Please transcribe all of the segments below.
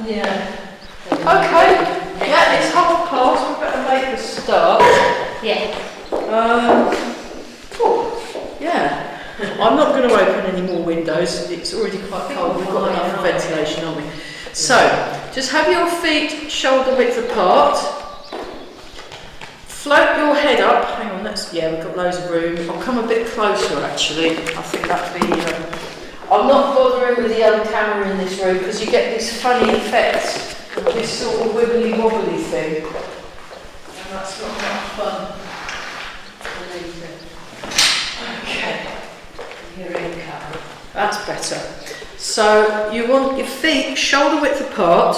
Yeah. Okay. Yeah, it's past. We better make a start. Yeah. Yeah. I'm not going to open any more windows. It's already quite cold. We've got enough ventilation, haven't we? So, just have your feet shoulder width apart. Float your head up. Hang on, we've got loads of room. I'll come a bit closer actually. I think that'd be. I'm not bothering with the other camera in this room because you get this funny effect, this sort of wibbly wobbly thing. And that's not that fun. Okay. Here we go. That's better. So you want your feet shoulder width apart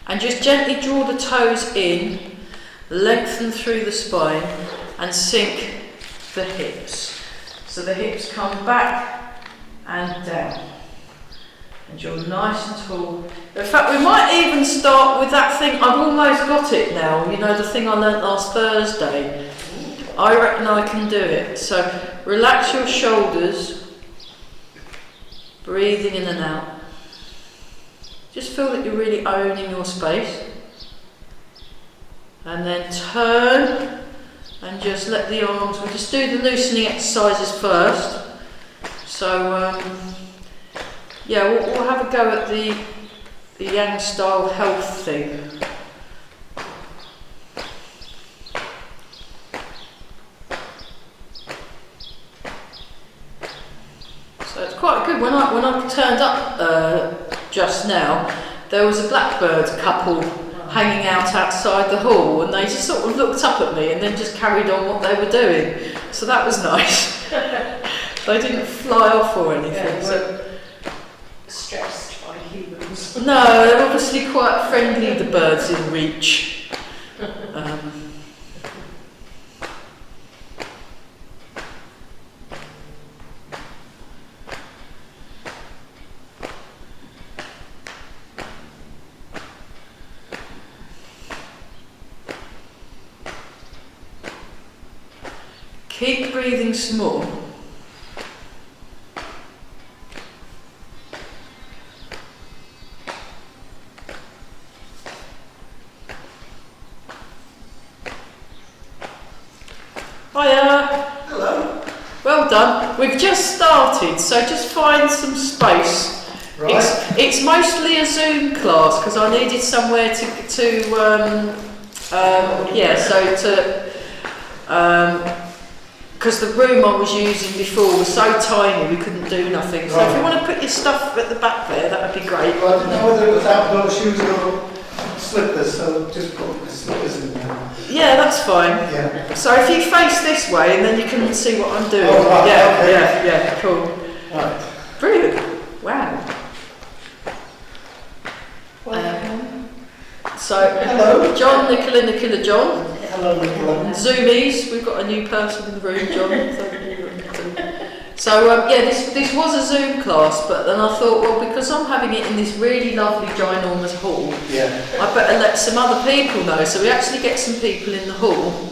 and just gently draw the toes in, lengthen through the spine and sink the hips. So the hips come back and down. And you're nice and tall. In fact, we might even start with that thing. I've almost got it now. You know, the thing I learnt last Thursday. I reckon I can do it. So relax your shoulders. Breathing in and out. Just feel that you're really owning your space. And then turn and just let the arms, we'll just do the loosening exercises first. So, yeah, we'll have a go at the Yang style health thing. So it's quite good. When I turned up just now, there was a blackbird couple hanging out outside the hall, and they just sort of looked up at me and then just carried on what they were doing. So that was nice. They didn't fly off or anything. Yeah, so stressed by humans. no, they're obviously quite friendly, the birds in reach. Keep breathing small. Hiya. Hello. Well done. We've just started, so just find some space. Right. It's mostly a Zoom class because I needed somewhere because the room I was using before was so tiny we couldn't do nothing. So if you want to put your stuff at the back there, that would be great. Well, I didn't know whether it was outdoor shoes or slippers, so just put the slippers in there. Yeah, that's fine. Yeah. So if you face this way, and then you can see what I'm doing. Oh, right, yeah, okay. yeah, cool. Right. Brilliant. Wow. So, hello. John, Nicola, John. Hello, Nicola. Zoomies, we've got a new person in the room, John. So, yeah, this was a Zoom class, but then I thought, well, because I'm having it in this really lovely, ginormous hall, I better let some other people know. So we actually get some people in the hall,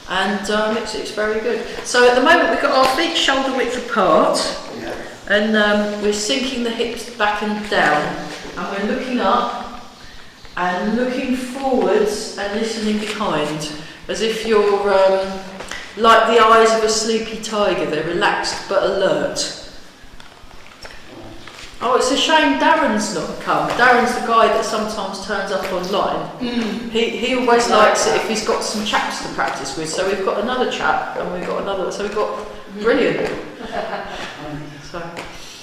and it's very good. So at the moment we've got our feet shoulder width apart, and we're sinking the hips back and down, and we're looking up and looking forwards and listening behind, as if you're like the eyes of a sleepy tiger. They're relaxed but alert. Oh, it's a shame Darren's not come. Darren's the guy that sometimes turns up online. He always likes it if he's got some chaps to practice with. So we've got another chap, and we've got another. So we've got brilliant. So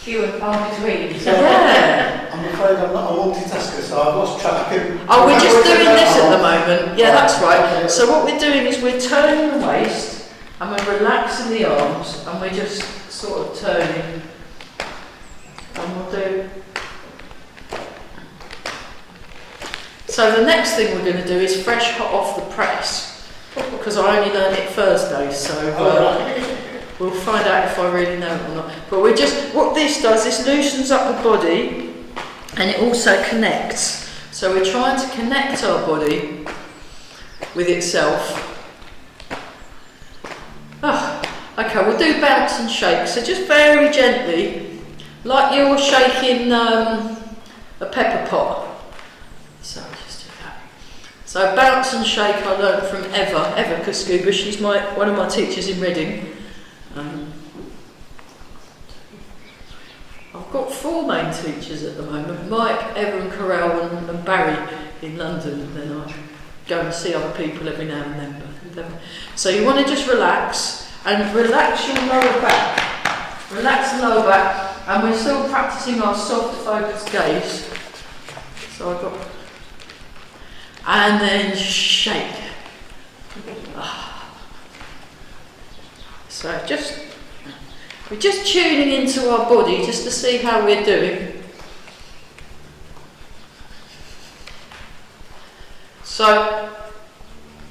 Few and far between. yeah. I'm afraid I'm not a multitasker, so I've lost track. Oh, we're just doing this at the moment. Yeah, that's right. So what we're doing is we're turning the waist, and we're relaxing the arms, and we're just sort of turning. And we'll do. So the next thing we're going to do is fresh hot off the press, because I only learned it Thursday, so we'll find out if I really know it or not. But we're just, what this does, this loosens up the body, and it also connects. So we're trying to connect our body with itself. Okay, we'll do bounce and shake. So just very gently, like you're shaking a pepper pot. So I'll just do that. So bounce and shake I learned from Eva Kuskuba. She's one of my teachers in Reading. I've got 4 main teachers at the moment, Mike, Eva and Corel and Barry in London, and then I go and see other people every now and then. So you want to just relax, and relax your lower back. Relax the lower back, and we're still practicing our soft focused gaze. So I've got, and then shake. So we're just tuning into our body just to see how we're doing. So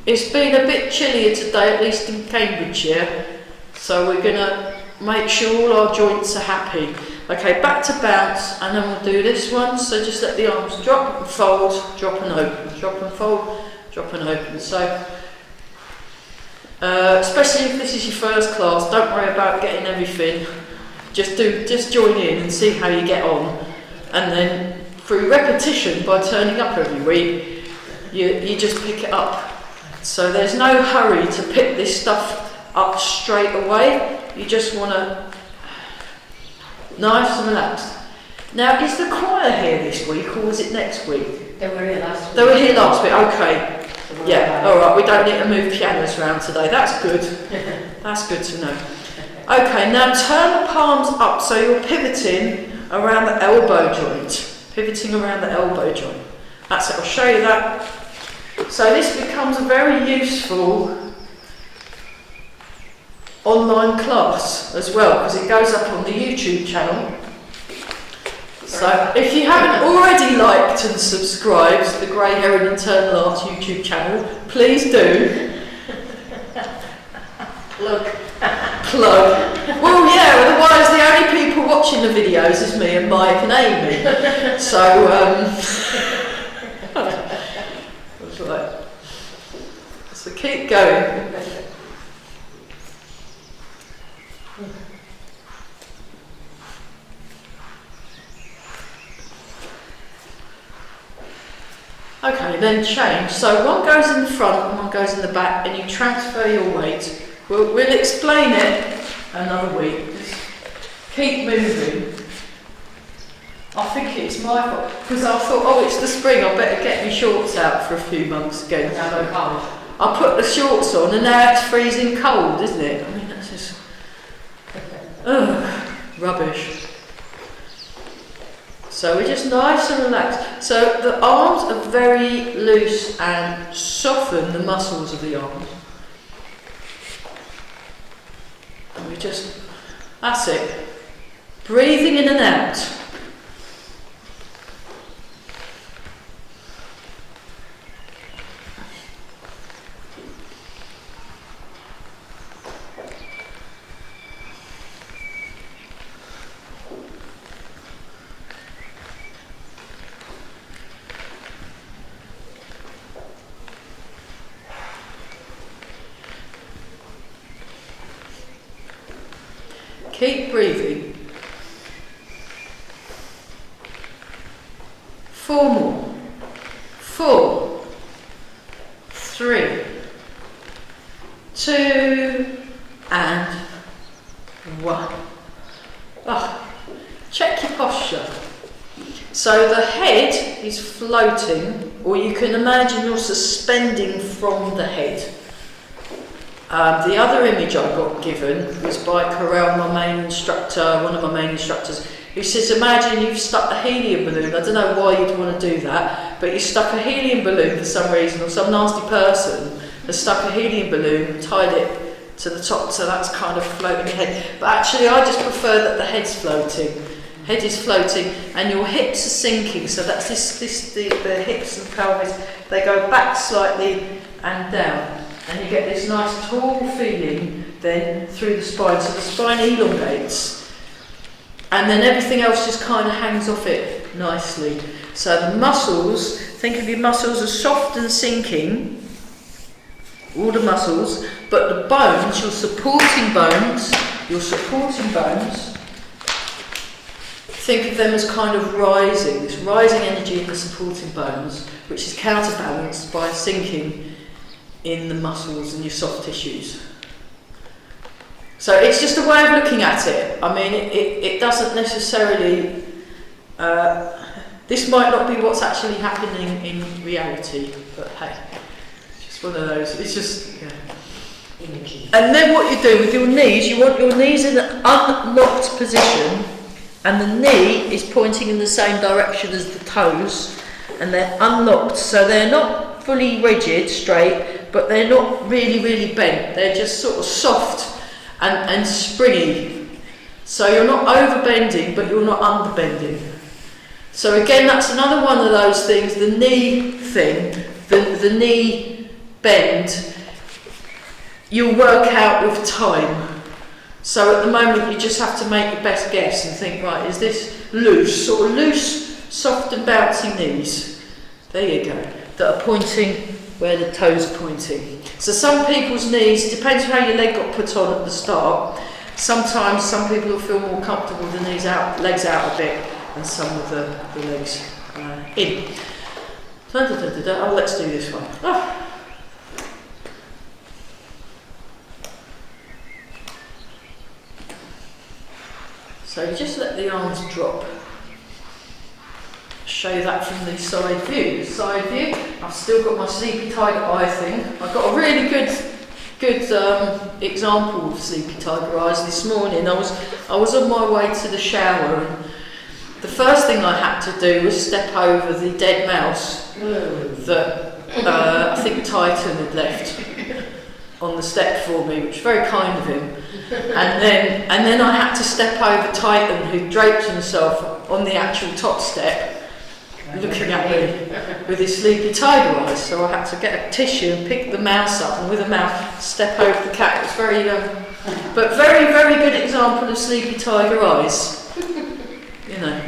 it's been a bit chillier today, at least in Cambridgeshire. So we're going to make sure all our joints are happy. Okay, back to bounce, and then we'll do this one. So just let the arms drop and fold, drop and open, drop and fold, drop and open. So especially if this is your first class, don't worry about getting everything. Just join in and see how you get on, and then through repetition, by turning up every week, you just pick it up. So there's no hurry to pick this stuff up straight away. You just want to nice and relaxed. Now, is the choir here this week, or was it next week? They were here last week. They were here last week. Okay. Yeah, alright, we don't need to move pianos around today, that's good. That's good to know. Okay, now turn the palms up so you're pivoting around the elbow joint. Pivoting around the elbow joint. That's it, I'll show you that. So this becomes a very useful online class as well, because it goes up on the YouTube channel. So if you haven't already liked and subscribed to the Grey Heron Internal Arts YouTube channel, please do. Plug. Well, yeah, otherwise the only people watching the videos is me and Mike and Amy. So, that's right. So keep going. Okay, then change. So one goes in the front and one goes in the back, and you transfer your weight. We'll explain it another week. Just keep moving. I think it's my fault, because I thought, oh, it's the spring, I better get my shorts out for a few months again. I put the shorts on and now it's freezing cold, isn't it? I mean, that's just rubbish. So we're just nice and relaxed. So the arms are very loose and soften the muscles of the arms. And we just, that's it. Breathing in and out. Keep breathing. 4 more. 4, 3, 2, and 1. Check your posture. So the head is floating, or you can imagine you're suspending from the head. The other image I got given was by Corel, my main instructor, one of my main instructors, who says, imagine you've stuck a helium balloon. I don't know why you'd want to do that, but you stuck a helium balloon for some reason, or some nasty person has stuck a helium balloon, tied it to the top, so that's kind of floating your head. But actually I just prefer that the head's floating. Head is floating and your hips are sinking, so that's the hips and pelvis, they go back slightly and down. And you get this nice tall feeling then through the spine. So the spine elongates. And then everything else just kind of hangs off it nicely. So the muscles, think of your muscles as soft and sinking. All the muscles. But the bones, your supporting bones, think of them as kind of rising, this rising energy in the supporting bones, which is counterbalanced by sinking in the muscles and your soft tissues. So it's just a way of looking at it. I mean, it doesn't necessarily, this might not be what's actually happening in reality, but hey, just one of those, it's just, yeah. And then what you do with your knees, you want your knees in an unlocked position, and the knee is pointing in the same direction as the toes, and they're unlocked, so they're not fully rigid, straight, but they're not really, really bent. They're just sort of soft and springy. So you're not overbending, but you're not underbending. So again, that's another one of those things, the knee thing, the knee bend, you'll work out with time. So at the moment you just have to make your best guess and think, right, is this loose, sort of loose, soft and bouncy knees, there you go, that are pointing where the toes are pointing. So some people's knees, it depends how your leg got put on at the start. Sometimes some people will feel more comfortable with the knees out, legs out a bit, and some with the legs in. Oh, let's do this one. Oh. So you just let the arms drop. Show that from the side view. Side view, I've still got my sleepy tiger eye thing. I've got a really good example of sleepy tiger eyes this morning. I was on my way to the shower, and the first thing I had to do was step over the dead mouse that I think Titan had left on the step for me, which was very kind of him. And then I had to step over Titan, who draped himself on the actual top step, looking at me with his sleepy tiger eyes. So I had to get a tissue and pick the mouse up, and with a mouse step over the cat. It was very, but very, very good example of sleepy tiger eyes. You know,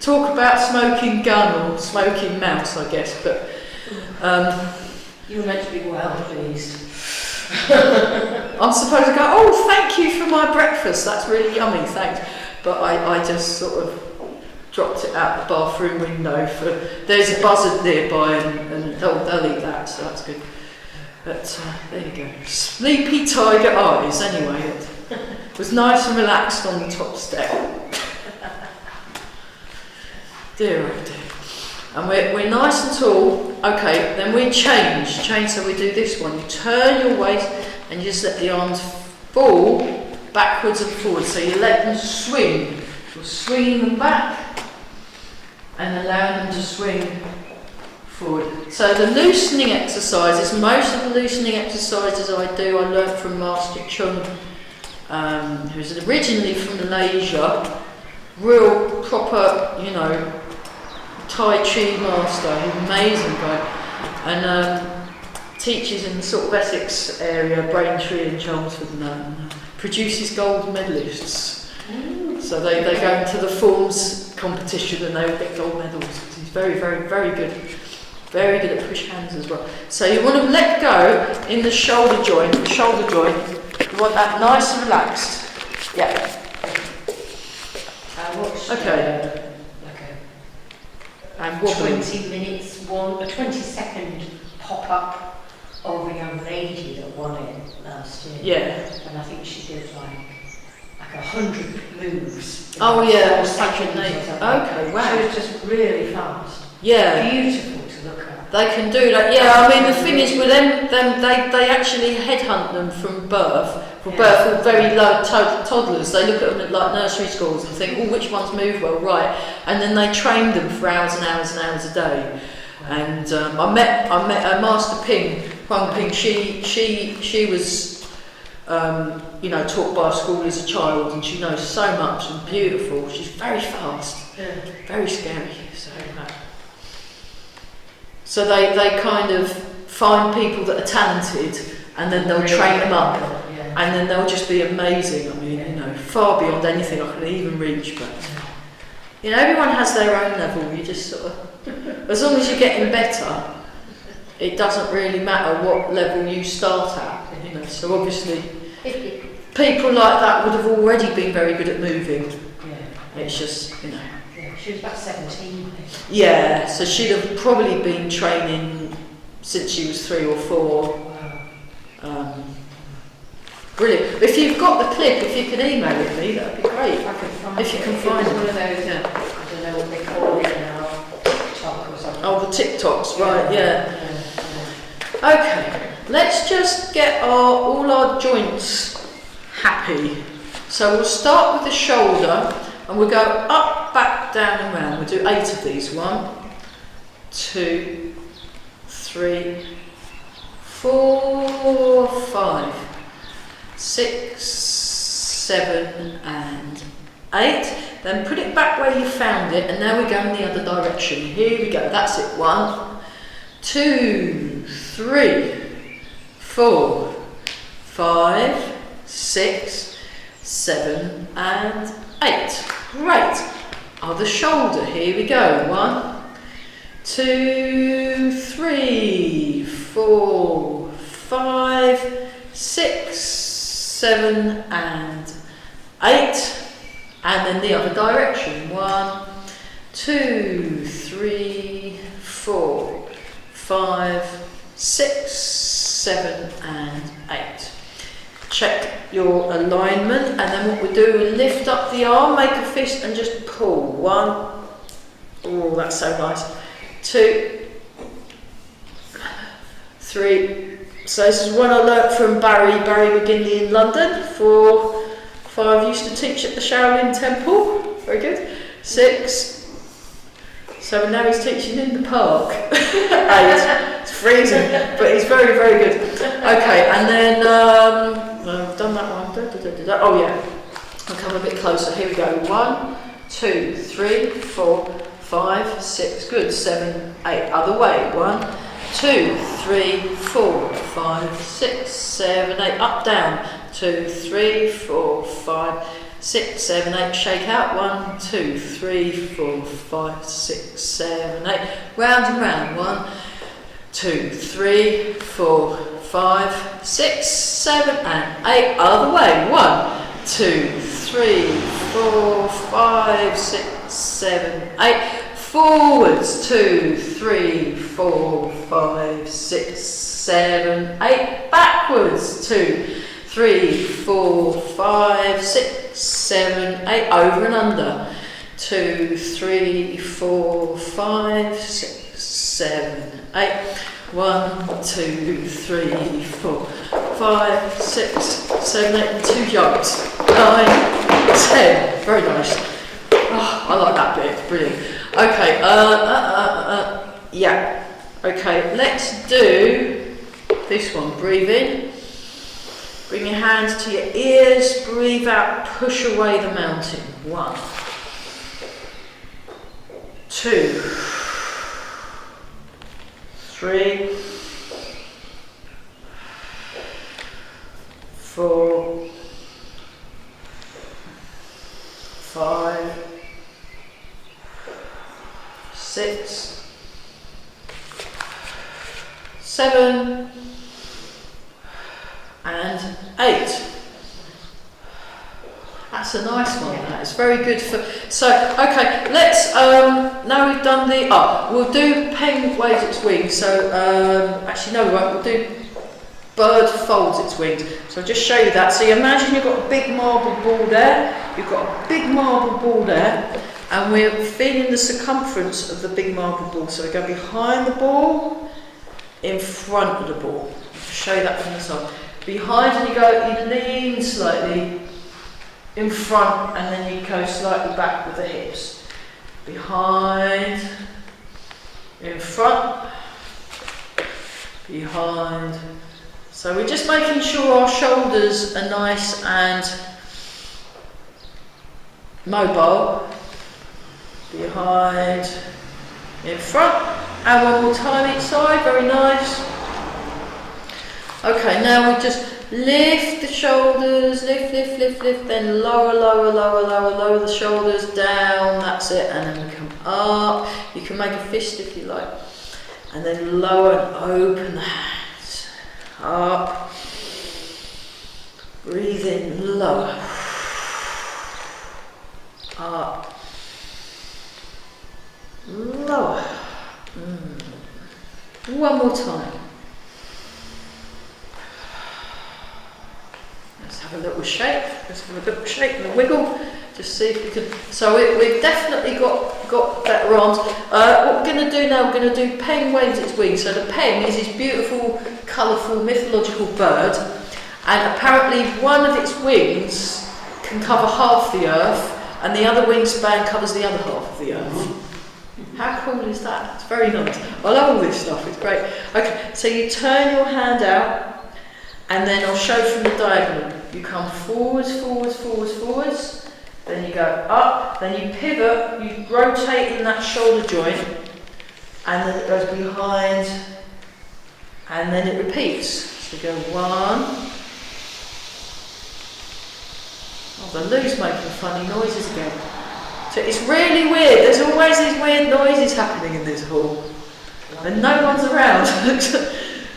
talk about smoking gun or smoking mouse, I guess. But you were meant to be well pleased. I'm supposed to go, oh, thank you for my breakfast, that's really yummy, thanks. But I just sort of dropped it out the bathroom window. There's a buzzard nearby, and they'll eat that, so that's good. But there you go. Sleepy tiger eyes, anyway. It was nice and relaxed on the top step. Dear oh dear. And we're nice and tall. Okay, then we change, so we do this one. You turn your waist and you just let the arms fall backwards and forwards. So you let them swing. You're swinging them back and allowing them to swing forward. So the loosening exercises, most of the loosening exercises I learnt from Master Chen, who's originally from Malaysia, real proper, you know, Tai Chi master, he's an amazing guy, and teaches in the sort of Essex area, Braintree and Chelmsford, and produces gold medalists. So they go into the forms competition and they all get gold medals. He's very, very, very good at push hands as well. So you want to let go in the shoulder joint. You want that nice and relaxed. Yeah. Okay. And 20 minutes, a 20-second pop-up of a young lady that won it last year. Yeah. And I think she did like 100 moves. Oh yeah, seconds. Okay, wow. She was just really fast. Yeah. Beautiful to look at. They can do that. Yeah, I mean the thing is with them they actually headhunt them from birth. For very low toddlers, they look at them at like nursery schools and think, oh, which ones move well, right? And then they train them for hours and hours and hours a day. And I met Master Ping, Huang Ping. She was taught by a school as a child, and she knows so much and beautiful. She's very fast, very scary. So they kind of find people that are talented, and then they'll train them up. And then they'll just be amazing. I mean, far beyond anything I can even reach. But everyone has their own level. You just sort of, as long as you're getting better, it doesn't really matter what level you start at. So obviously, people like that would have already been very good at moving. It's just, you know. Yeah, she was about 17, I think. Yeah, so she'd have probably been training since she was 3 or 4. Wow. Brilliant. If you've got the clip, if you can email it me, that'd be great. If I can find If you it. can It find was it. one of those, Yeah. I don't know what they call it now, TikTok or something. Oh, the TikToks, right, yeah. Yeah. Okay, let's just get all our joints happy. So we'll start with the shoulder and we'll go up, back, down and round. We'll do 8 of these. 1, 2, 3, 4, 5, 6, 7 and 8. Then put it back where you found it and now we go in the other direction. Here we go, that's it. 1, 2, 3, 4, 5, 6, 7 and 8. Great. Other shoulder, here we go. 1, 2, 3, 4, 5, 6, 7 and 8. And then the other direction. 1, 2, 3, 4, 5, 6, 7 and 8. Check your alignment and then what we do, we lift up the arm, make a fist and just pull. 1, oh that's so nice. 2, 3, so this is one I learnt from Barry McGinley in London. 4, 5 used to teach at the Shaolin Temple, very good. 6, so now he's teaching in the park. 8, it's freezing, but he's very, very good. Okay, and then, I've done that one. Oh yeah, I'll come a bit closer. Here we go. 1, 2, 3, 4, 5, 6, good. 7, 8. Other way. 1, 2, 3, 4, 5, 6, 7, 8. Up, down. 2, 3, 4, 5, 6, 7, 8. Shake out. 1, 2, 3, 4, 5, 6, 7, 8. Round and round. 1, 2, 3, 4, 5, 6, 7 and 8. Other way. 1, 2, 3, 4, 5, 6, 7, 8. Forwards. 2, 3, 4, 5, 6, 7, 8. Backwards. 2, 3, 4, 5, 6, 7, 8. Over and under. 2, 3, 4, 5, 6, 7, 8. 1, 2, 3, 4, 5, 6, 7, 8, and 2 jumps. 9, 10. Very nice. Oh, I like that bit. Brilliant. Okay. Yeah. Okay. Let's do this one. Breathe in. Bring your hands to your ears. Breathe out. Push away the mountain. 1, 2, 3, 4, 5, 6, 7 and 8. That's a nice one. That is very good for. So okay, let's now we've done the. We'll do pen waves its wings. So actually no, we won't. We'll do bird folds its wings. So I'll just show you that. So you imagine you've got a big marble ball there. You've got a big marble ball there, and we're feeling the circumference of the big marble ball. So we go behind the ball, in front of the ball. I'll show you that from the side. Behind, and you lean slightly in front, and then you go slightly back with the hips. Behind, in front, behind. So we're just making sure our shoulders are nice and mobile. Behind, in front, and one more time each side, very nice. Okay, now we just lift the shoulders, lift, then lower the shoulders down, that's it, and then we come up. You can make a fist if you like, and then lower and open the hands, up, breathe in, lower, Up. Lower. One more time. Let's have a little shake. Let's have a little shake and a wiggle. Just see if we can. So we've definitely got better arms. What we're going to do now, we're going to do Peng waves its wings. So the Peng is this beautiful, colourful, mythological bird, and apparently one of its wings can cover half the earth, and the other wingspan covers the other half of the earth. How cool is that? It's very nice. I love all this stuff, it's great. Okay, so you turn your hand out, and then I'll show from the diagonal. You come forwards, forwards, forwards, forwards, then you go up, then you pivot, you rotate in that shoulder joint, and then it goes behind, and then it repeats. So you go 1. Oh, the loo's making funny noises again. So it's really weird. There's always these weird noises happening in this hall, and no one's around.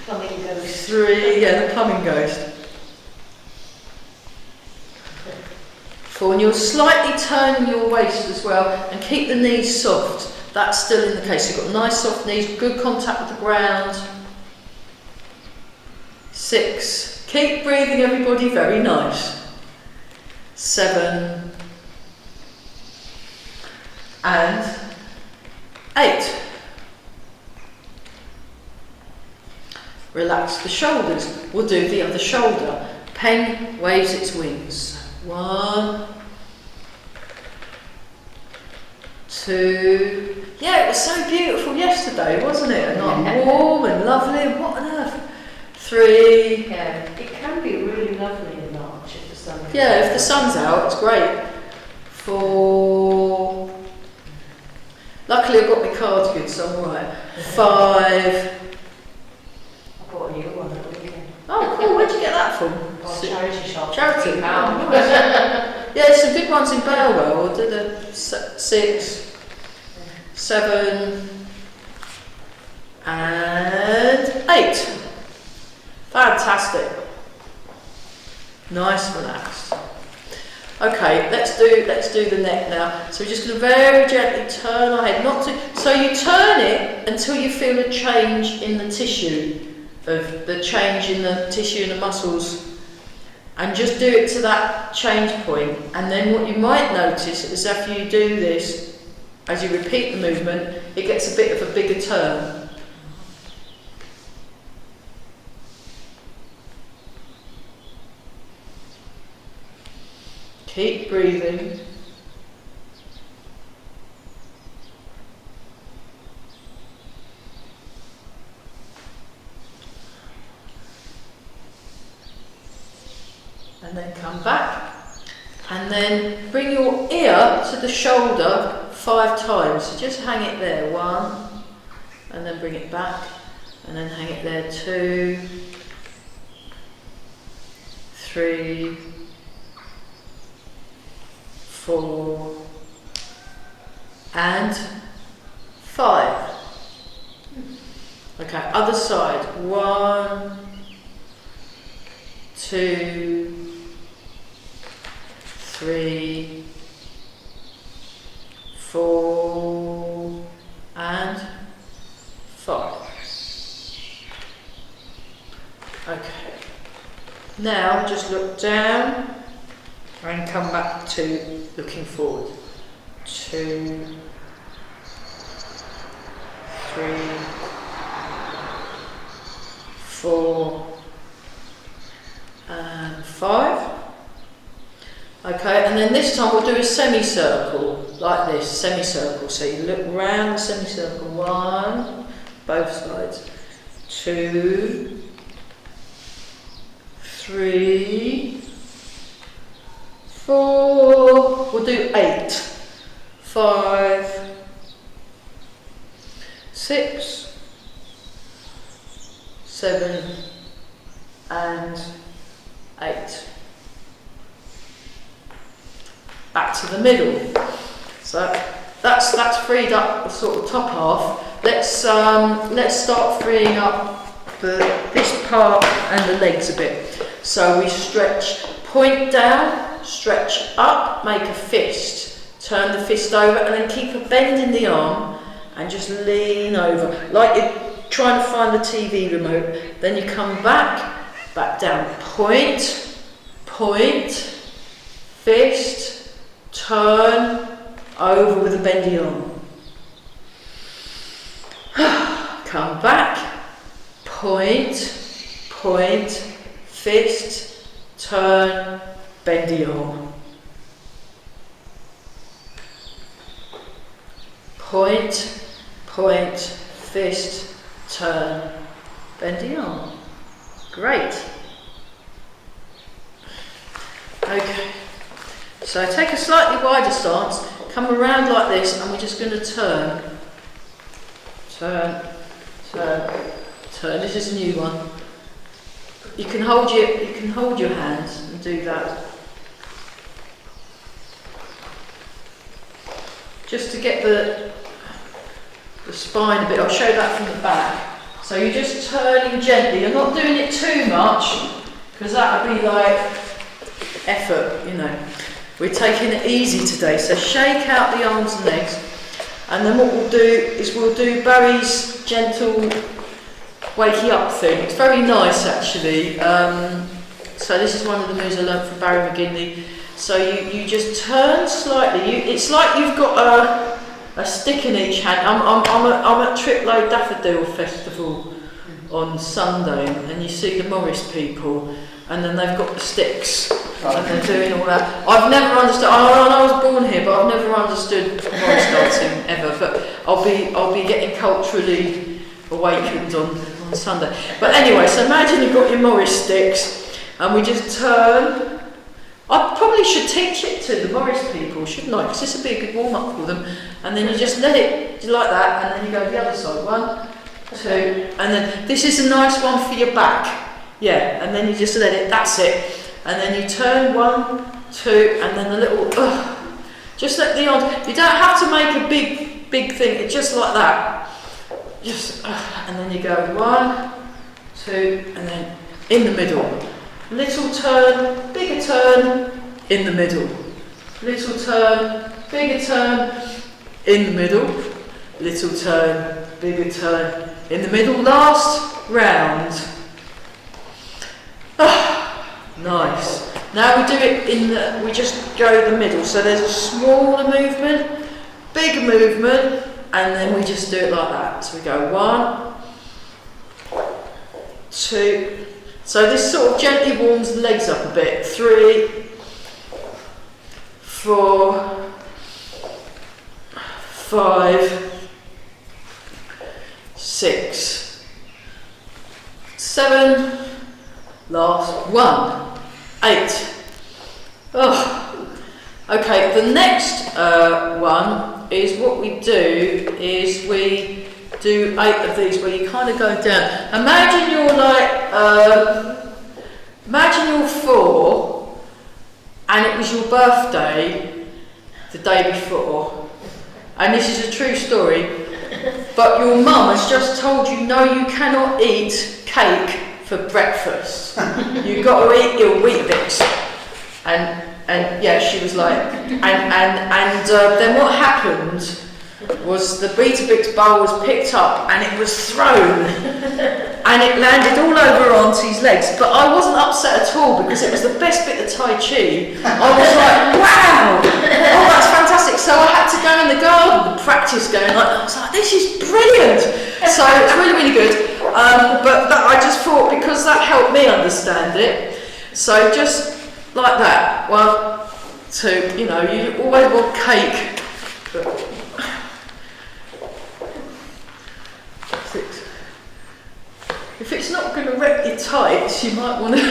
Plumbing ghost. 3, yeah, the plumbing ghost. 4, and you'll slightly turn your waist as well, and keep the knees soft. That's still in the case. You've got nice soft knees, good contact with the ground. 6, keep breathing, everybody. Very nice. 7. And 8. Relax the shoulders. We'll do the other shoulder. Peng waves its wings. 1, 2. Yeah, it was so beautiful yesterday, wasn't it? And warm and lovely. And what on earth? 3. Yeah, it can be really lovely in March if the sun is Yeah, if the sun's out, it's great. 4. Luckily I've got my cardigan, so I'm alright. 5. I bought a new one at the weekend. Oh, cool. Where'd you get that from? Oh, charity shop. Charity. £3. Yeah, there's some good ones in Balwell. We'll do the 6, 7, and 8. Fantastic. Nice, relaxed. Okay, let's do the neck now. So we're just going to very gently turn our head, not to. So you turn it until you feel a change in the tissue, of the change in the tissue and the muscles, and just do it to that change point. And then what you might notice is after you do this, as you repeat the movement, it gets a bit of a bigger turn. Keep breathing. And then come back. And then bring your ear to the shoulder 5 times. So just hang it there. 1. And then bring it back. And then hang it there. 2. 3. 4 and 5. Okay, other side. 1, 2, 3, 4 and 5. Okay. Now just look down and come back to looking forward. 2, 3, 4 and 5. Okay, and then this time we'll do a semicircle like this, semicircle. So you look round the semicircle. 1, both sides. 2, 3, 4, we'll do 8, 5, 6, 7 and 8. Back to the middle. So that's freed up the sort of top half. Let's start freeing up this part and the legs a bit. So we stretch, point down, stretch up, make a fist, turn the fist over, and then keep a bend in the arm, and just lean over, like you're trying to find the TV remote. Then you come back down, point, point, fist, turn, over with a bendy arm. Come back, point, point, fist, turn, bendy arm. Point, point, fist, turn, bendy arm. Great. Okay. So take a slightly wider stance, come around like this, and we're just going to turn. Turn, turn, turn. This is a new one. You can hold your hands and do that. Just to get the spine a bit. I'll show that from the back. So you're just turning gently. You're not doing it too much, because that would be like effort, you know. We're taking it easy today. So shake out the arms and legs. And then what we'll do is we'll do Barry's gentle wakey up thing. It's very nice actually. So this is one of the moves I learned from Barry McGinley. So you just turn slightly. It's like you've got a stick in each hand. I'm at Triplow Daffodil Festival on Sunday, and you see the Morris people, and then they've got the sticks. And they're doing all that. I've never understood. I was born here, but I've never understood Morris dancing ever. But I'll be getting culturally awakened on Sunday. But anyway, so imagine you've got your Morris sticks, and we just turn. I probably should teach it to the Morris people, shouldn't I? Because this would be a good warm up for them. And then you just let it like that, and then you go to the other side. 1, 2, and then this is a nice one for your back. Yeah, and then you just let it. That's it. And then you turn 1, 2, and then a little, just let the arms, you don't have to make a big thing, it's just like that. Just, and then you go 1, 2, and then in the middle. Little turn, bigger turn, in the middle. Little turn, bigger turn, in the middle. Little turn, bigger turn, in the middle. Last round. Nice. Now we do it we just go the middle. So there's a smaller movement, bigger movement, and then we just do it like that. So we go 1, 2. So this sort of gently warms the legs up a bit. 3, 4, 5, 6, 7. Last 1. 8. Oh. Okay, the next one is what we do is we do 8 of these where you kind of go down. Imagine you're like, imagine you're 4 and it was your birthday the day before. And this is a true story, but your mum has just told you no, you cannot eat cake for breakfast. You've got to eat your Weet-Bix. And yeah, she was like, and then what happened was the Weet-Bix bowl was picked up and it was thrown and it landed all over Auntie's legs. But I wasn't upset at all because it was the best bit of Tai Chi. I was like, wow, oh that's fantastic. So I had to go in the garden and practice going like, I was like, this is brilliant. So it's really, really good. But that, I just thought because that helped me understand it. So just like that, 1, 2, you know, you always want cake. But 6. If it's not going to wreck your tights, you might want to.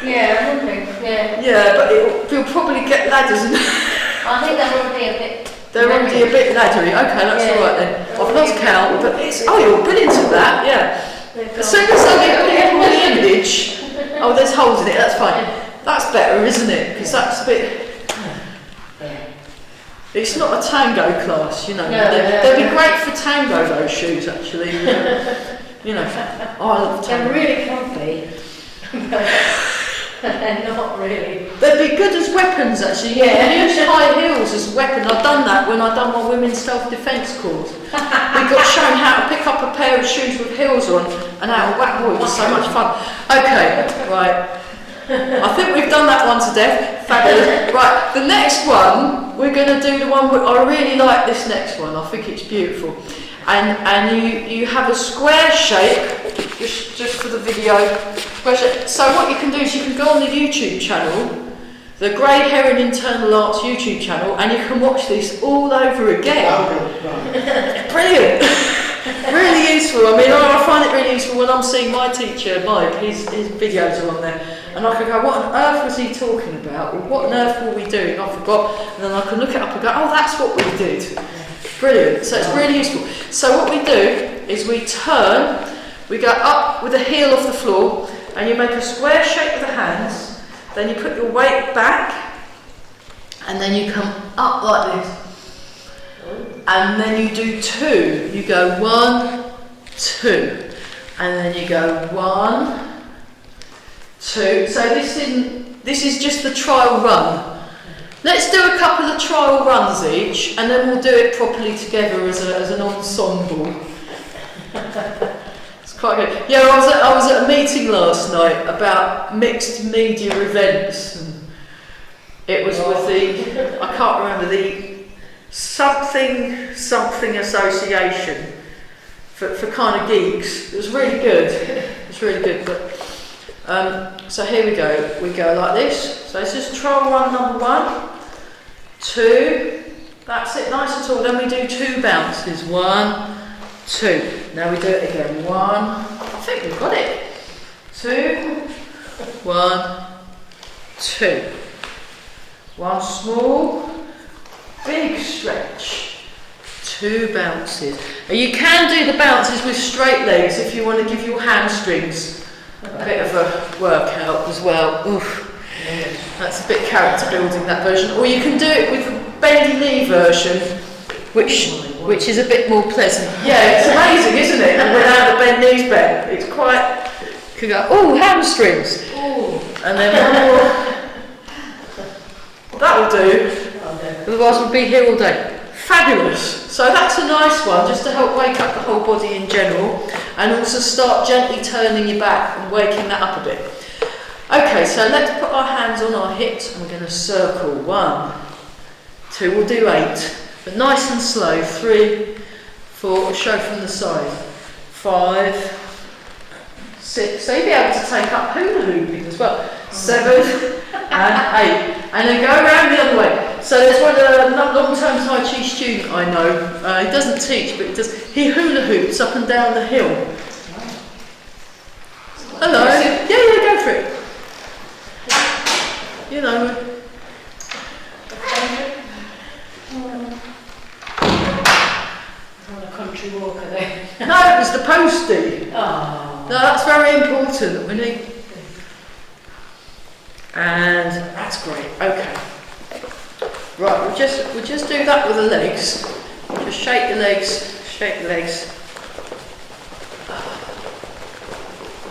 Yeah, I'm wondering. Yeah. Yeah, but you'll probably get ladders. I think they're already a bit. They're already a bit laddery. Okay, that's all right then. I've lost count, but it's. Oh, you're brilliant at that. Yeah. As soon as I get people in the image, oh, there's holes in it. That's fine. That's better, isn't it? Because that's a bit. It's not a tango class, you know. They'd be great for tango, those shoes, actually. You know, oh, I love tango. They're really comfy. Not really. They'd be good as weapons actually. Yeah. You can use high heels as a weapon. I've done that when I've done my women's self-defence course. We got shown how to pick up a pair of shoes with heels on and how to whack boy. It was so much fun. Okay, right. I think we've done that one to death. Fabulous. Right, the next one, we're going to do the one I really like this next one. I think it's beautiful. And you have a square shape, just for the video. So what you can do is you can go on the YouTube channel, the Grey Heron Internal Arts YouTube channel, and you can watch this all over again. Brilliant. Really useful. I mean, I find it really useful when I'm seeing my teacher, Mike, his videos are on there. And I can go, what on earth was he talking about? Or what on earth were we doing? I forgot. And then I can look it up and go, oh, that's what we did. Brilliant. So it's really useful. So what we do is we turn, we go up with the heel off the floor, and you make a square shape with the hands. Then you put your weight back, and then you come up like this. And then you do two. You go 1, 2. And then you go 1, 2. So this is just the trial run. Let's do a couple of trial runs each, and then we'll do it properly together as an ensemble. It's quite good. Yeah, I was at a meeting last night about mixed media events, and it was with the, I can't remember, the something association for kind of geeks. It was really good. It was really good. But so here we go. We go like this. So this is trial run number 1, 2. That's it, nice and tall. Then we do 2 bounces. 1, 2. Now we do it again. 1. I think we've got it. 2. 1, 2. 1 small, big stretch. 2 bounces. And you can do the bounces with straight legs if you want to give your hamstrings a bit of a workout as well. Oof. That's a bit character building, that version. Or you can do it with the bendy knee version, which is a bit more pleasant. Yeah, it's amazing, isn't it? And without the bent knees bent, it's quite. You can go, oh, hamstrings. Ooh. And then one more. That'll do. Otherwise, we'll be here all day. Fabulous. So that's a nice one, just to help wake up the whole body in general, and also start gently turning your back and waking that up a bit. Okay, so let's put our hands on our hips, and we're going to circle. 1, 2, we'll do 8, but nice and slow. 3, 4, we'll show from the side. 5, 6, so you'll be able to take up hula hooping as well. 7 and 8, and then go around the other way. So there's a long-term Tai Chi student I know. He doesn't teach, but he hula hoops up and down the hill. Hello. Yeah, go for it. You know. On a country walk, are they? No, it was the postie. Oh. No, that's very important. We need. And that's great. Okay. Right, we'll just do that with the legs. Just shake the legs, shake the legs.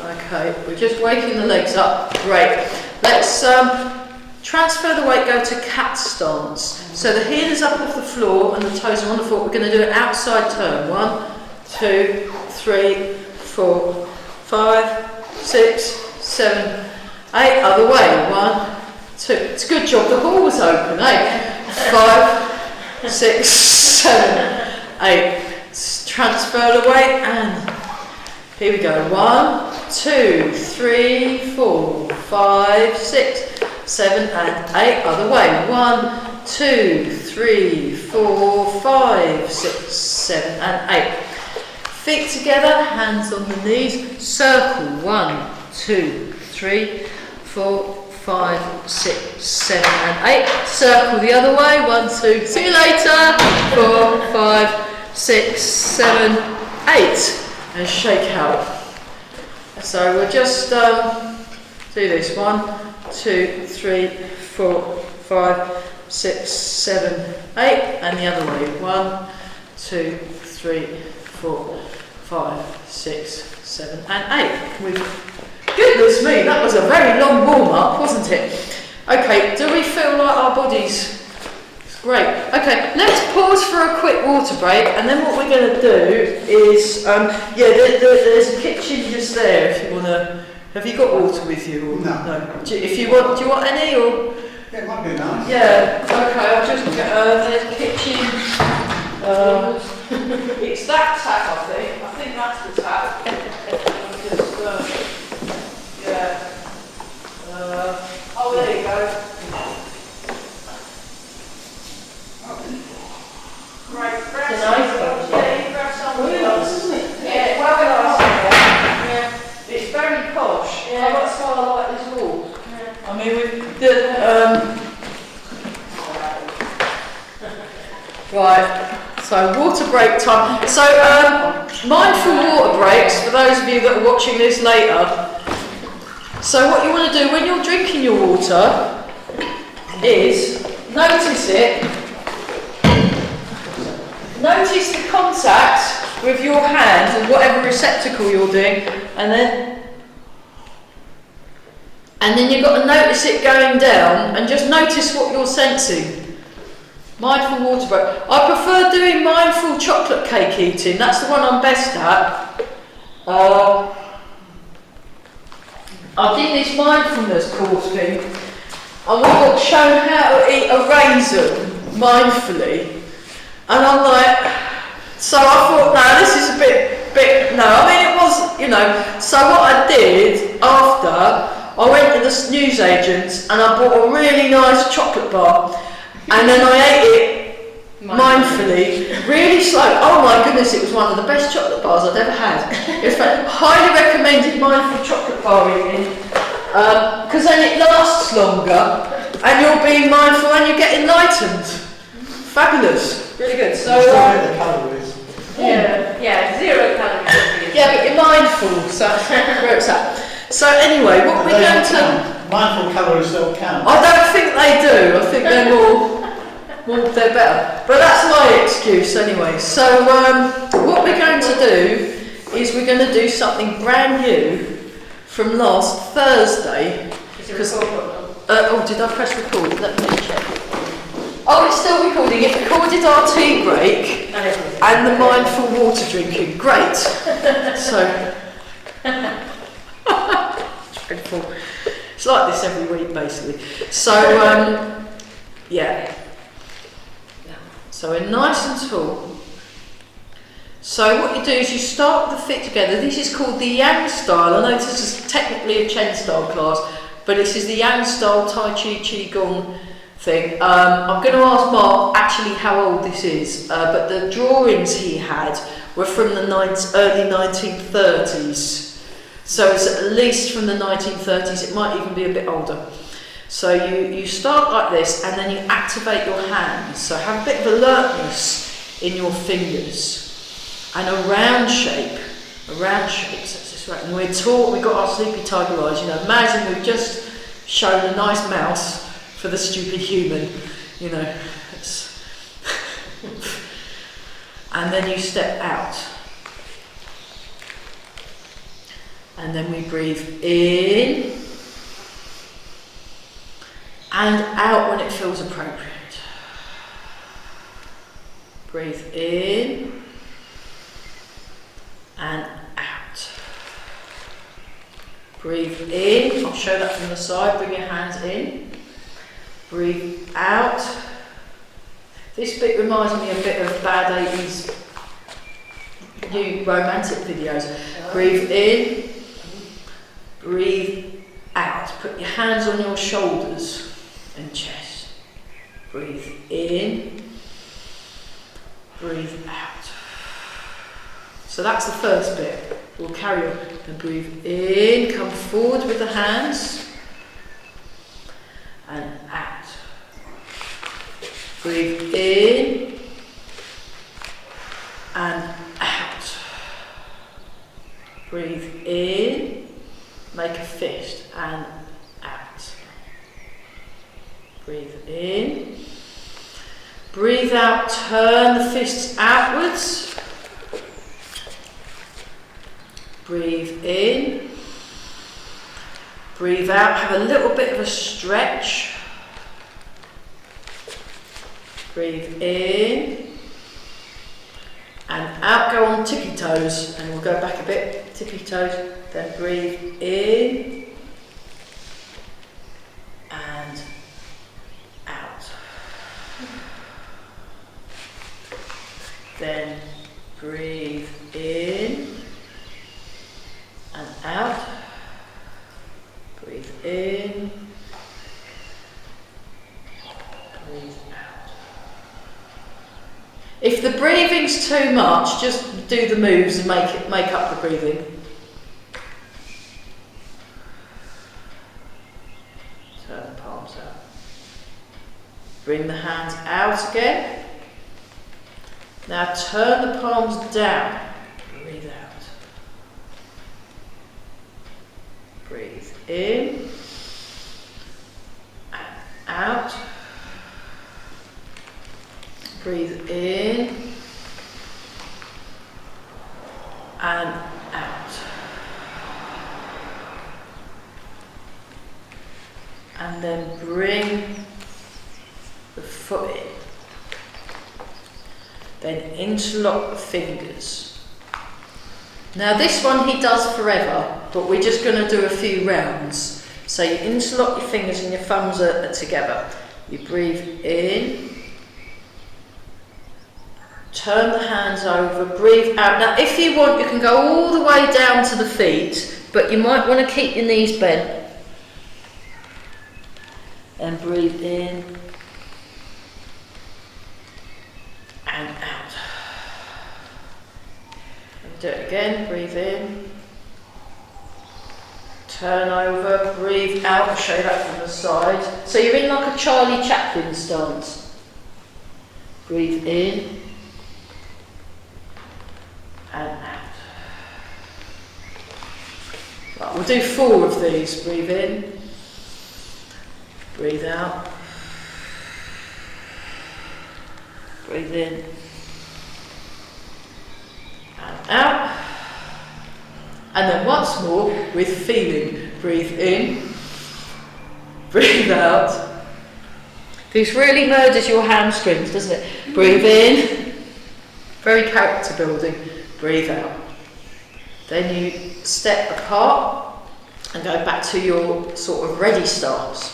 Okay, we're just waking the legs up. Great. Let's transfer the weight, go to cat stance. So the heel is up off the floor and the toes are on the floor. We're going to do an outside turn. 1, 2, 3, 4, 5, 6, 7, 8. Other way. 1, 2. It's a good job the hall was open, eh? 5, 6, 7, 8. Transfer the weight, and here we go. 1, 2, 3, 4, 5, 6, 7, and 8. Other way. 1, 2, 3, 4, 5, 6, 7, and 8. Feet together, hands on the knees. Circle. 1, 2, 3, 4, 5, 6, 7, and 8. Circle the other way. 1, 2. See you later. 4, 5, 6, 7, 8. And shake out. So we'll just do this. 1, 2, 3, 4, 5, 6, 7, 8. And the other way. 1, 2, 3, 4, 5, 6, 7, and 8. We've Goodness me, that was a very long warm-up, wasn't it? Okay, do we feel like our bodies... Great. Okay, let's pause for a quick water break, and then what we're going to do is, there's a kitchen just there if you want to. Have you got water with you? Or No. If you want, do you want any? Or Yeah, it might be nice. yeah. Okay, I'll just get. There's a kitchen. It's that tap, I think. I think that's the tap. Just, oh, there you go. Right, grab It's a some. nice one, Yeah, you grab some. Really nice, isn't it? Yeah, well nice. Yeah, it's very posh. Yeah, that's why I like this wall. Yeah. I mean, with the right. So water break time. So mindful water breaks for those of you that are watching this later. So what you want to do when you're drinking your water is notice it. Notice the contact with your hand and whatever receptacle you're doing, and then you've got to notice it going down, and just notice what you're sensing. Mindful water break. I prefer doing mindful chocolate cake eating. That's the one I'm best at. I did this mindfulness course thing, and we got shown how to eat a raisin mindfully. And I'm like, so I thought, no, this is a bit, no, I mean, it was, so what I did after, I went to the newsagents and I bought a really nice chocolate bar, and then I ate it mindfully, really slow. Oh my goodness, it was one of the best chocolate bars I'd ever had. It's highly recommended mindful chocolate bar eating, because then it lasts longer, and you're being mindful and you get enlightened. Fabulous. Really good. So, Still get the calories. Yeah, 0 calories. yeah, but you're mindful, so where it's at. So anyway, what we're going to... Mindful calories don't count. I don't think they do. I think they're they're better. But that's my excuse anyway. So what we're going to do is we're going to do something brand new from last Thursday. Is it recorded? Did I press record? Let me check. Oh, it's still recording. It recorded our tea break and the mindful water drinking. Great. So, dreadful. It's like this every week, basically. So, yeah. So we're nice and tall. So what you do is you start the feet together. This is called the Yang style. I know this is technically a Chen style class, but this is the Yang style Tai Chi Qigong thing. I'm going to ask Mark actually how old this is, but the drawings he had were from the early 1930s. So it's at least from the 1930s, it might even be a bit older. So you start like this, and then you activate your hands. So have a bit of alertness in your fingers. And a round shape, so that's right. And we're taught, we've got our sleepy tiger eyes, imagine we've just shown a nice mouse for the stupid human, and then you step out. And then we breathe in and out when it feels appropriate. Breathe in and out. Breathe in, I'll show that from the side, bring your hands in. Breathe out. This bit reminds me a bit of bad 80s new romantic videos. Breathe in, breathe out. Put your hands on your shoulders and chest. Breathe in, breathe out. So that's the first bit. We'll carry on. And breathe in, come forward with the hands, and out. Breathe in and out. Breathe in, make a fist, and out. Breathe in. Breathe out, turn the fists outwards. Breathe in Breathe out, have a little bit of a stretch. Breathe in. And out, go on tippy toes. And we'll go back a bit, tippy toes. Then breathe in. And out. Then breathe in and out. Breathe in. Breathe out. If the breathing's too much, just do the moves and make up the breathing. Turn the palms out. Bring the hands out again. Now turn the palms down. Breathe out. Breathe in and out. Breathe in and out. And then bring the foot in. Then interlock the fingers. Now this one he does forever, but we're just going to do a few rounds. So you interlock your fingers and your thumbs are together. You breathe in. Turn the hands over, breathe out. Now if you want, you can go all the way down to the feet, but you might want to keep your knees bent. And breathe in and out. And do it again, breathe in. Turn over, breathe out. I'll show you that from the side. So you're in like a Charlie Chaplin stance. Breathe in and out. Right, we'll do 4 of these. Breathe in, breathe out, breathe in and out. And then once more with feeling. Breathe in, breathe out. This really murders your hamstrings, doesn't it? Breathe in, very character building. Breathe out. Then you step apart and go back to your sort of ready stance.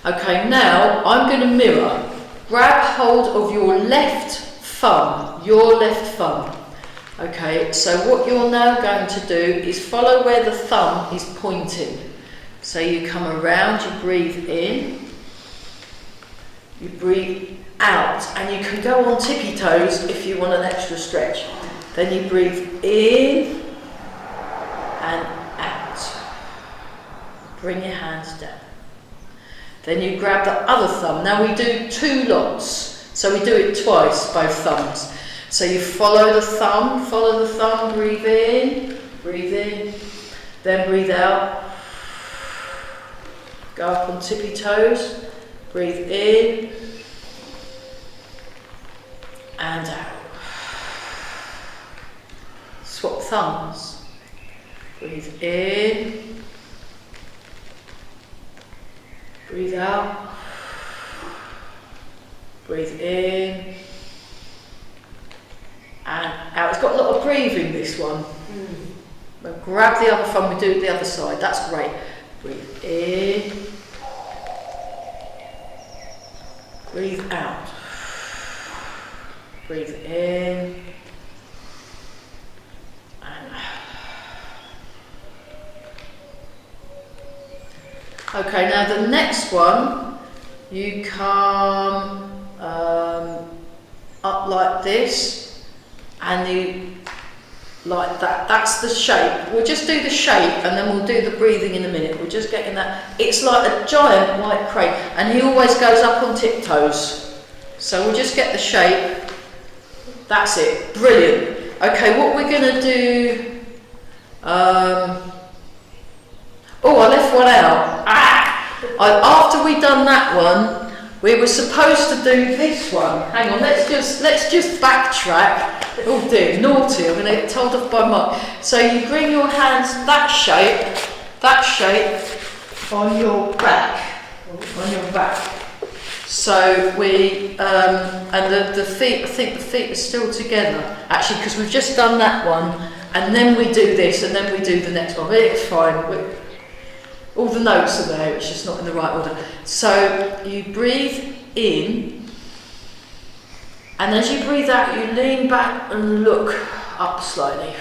Okay, now I'm going to mirror. Grab hold of your left thumb, Okay, so what you're now going to do is follow where the thumb is pointing. So you come around, you breathe in, you breathe out, and you can go on tippy toes if you want an extra stretch. Then you breathe in and out. Bring your hands down. Then you grab the other thumb. Now we do 2 lots, so we do it twice, both thumbs. So you follow the thumb, breathe in, then breathe out. Go up on tippy toes, breathe in and out. Swap thumbs. Breathe in, breathe out, breathe in and out. It's got a lot of breathing, this one. We'll grab the other thumb, we do it the other side. That's great. Breathe in, breathe out, breathe in and out. Okay, now the next one, you come up like this, and you like that. That's the shape. We'll just do the shape, and then we'll do the breathing in a minute. We're just getting that. It's like a giant white crane, and he always goes up on tiptoes. So we'll just get the shape. That's it. Brilliant. Okay, what we're going to do. Oh, I left one out. After we'd done that one, we were supposed to do this one. Hang on, let's just backtrack. Oh dear, naughty, I'm going to get told off by Mark. So you bring your hands that shape, that shape on your back. On your back. So we, and the feet, I think the feet are still together, actually, because we've just done that one, and then we do this, and then we do the next one. But it's fine. All the notes are there, it's just not in the right order. So you breathe in, and as you breathe out, you lean back and look up slightly.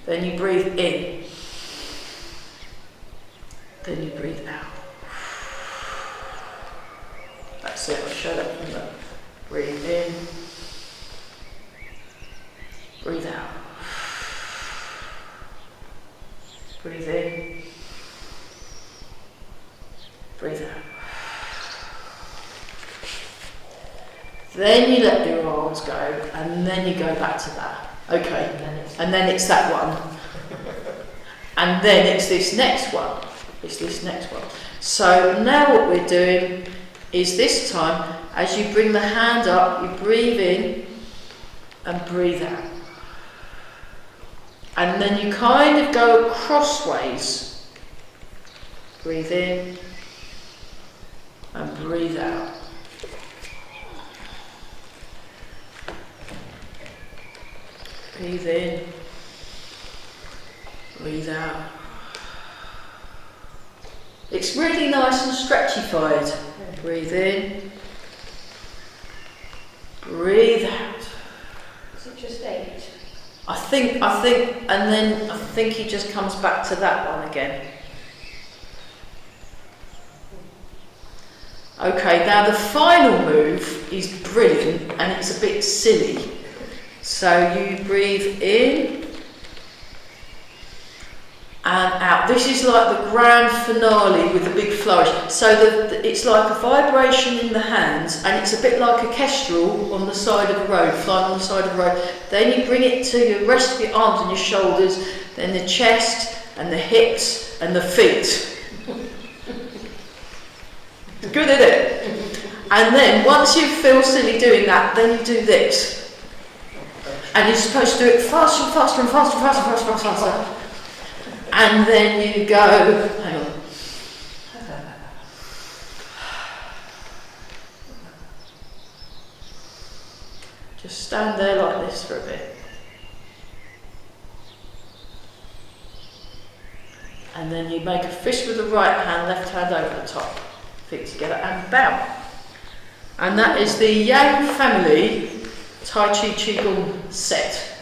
Then you breathe in. Then you breathe out. That's it, I'll show that from the breathe in, breathe out. Breathe in, breathe out. Then you let your arms go, and then you go back to that. Okay, and then it's that one. And then it's this next one. It's this next one. So now what we're doing is this time, as you bring the hand up, you breathe in and breathe out. And then you kind of go crossways. Breathe in and breathe out. Breathe in, breathe out. It's really nice and stretchified. Breathe in, breathe out. Is it just 8? I think, and then I think he just comes back to that one again. Okay, now the final move is brilliant, and it's a bit silly. So you breathe in and out. This is like the grand finale with a big flourish. So it's like a vibration in the hands, and it's a bit like a kestrel on the side of a road, flying on the side of a road. Then you bring it to the rest of your arms and your shoulders, then the chest and the hips and the feet. Good, isn't it? And then once you feel silly doing that, then you do this. And you're supposed to do it faster and faster and faster and faster and faster and faster. And then you go, hang on. Just stand there like this for a bit. And then you make a fist with the right hand, left hand over the top. Feet together and bow. And that is the Yang family Tai Chi Qigong set.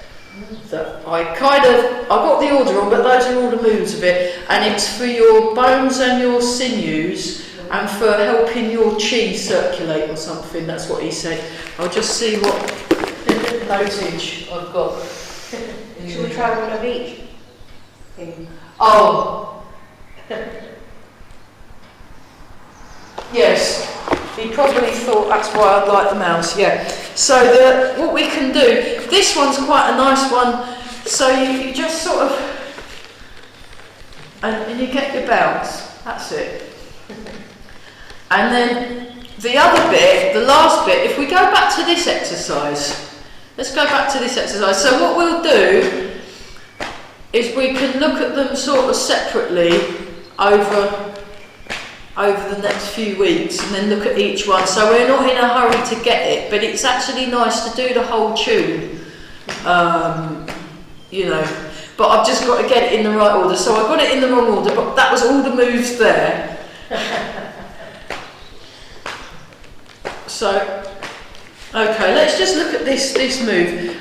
That I got the order on, but those are all the moves of it, and it's for your bones and your sinews, and for helping your chi circulate or something. That's what he said. I'll just see what notage I've got. Should we try one of each? Oh, yes. He probably thought that's why I like the mouse, yeah. So what we can do, this one's quite a nice one. So you just sort of, and you get your bounce, that's it. And then the other bit, the last bit, if we go back to this exercise, let's go back to this exercise. So what we'll do is we can look at them sort of separately over the next few weeks, and then look at each one. So we're not in a hurry to get it, but it's actually nice to do the whole tune, you know. But I've just got to get it in the right order. So I got it in the wrong order, but that was all the moves there. So, okay, let's just look at this move.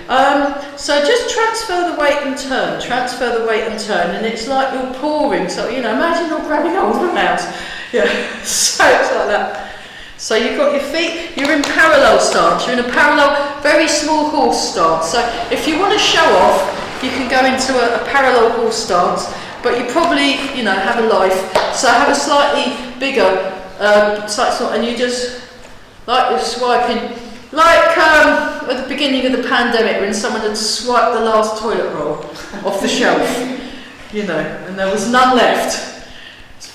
So just transfer the weight and turn, and it's like you're pouring. So, you know, imagine you're grabbing hold of a mouse. Yeah, so it's like that. So you've got your feet, you're in parallel stance, you're in a parallel, very small horse stance. So if you want to show off, you can go into a parallel horse stance, but you probably, you know, have a life. So have a slightly bigger, and you just, like you're swiping, like at the beginning of the pandemic when someone had swiped the last toilet roll off the shelf, you know, and there was none left.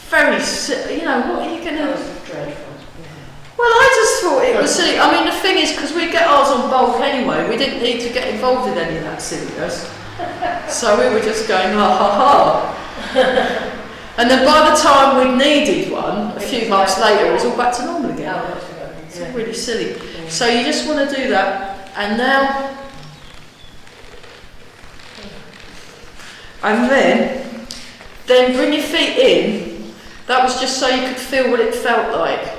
Very, you know, what are you going to... That was dreadful. Well, I just thought it was silly. I mean, the thing is, because we get ours on bulk anyway, we didn't need to get involved in any of that silliness. So we were just going, ha ha ha. And then by the time we needed one, a few months later, it was all back to normal again. Oh, that's good. It's all really silly. So you just want to do that, and now, and then bring your feet in. That was just so you could feel what it felt like.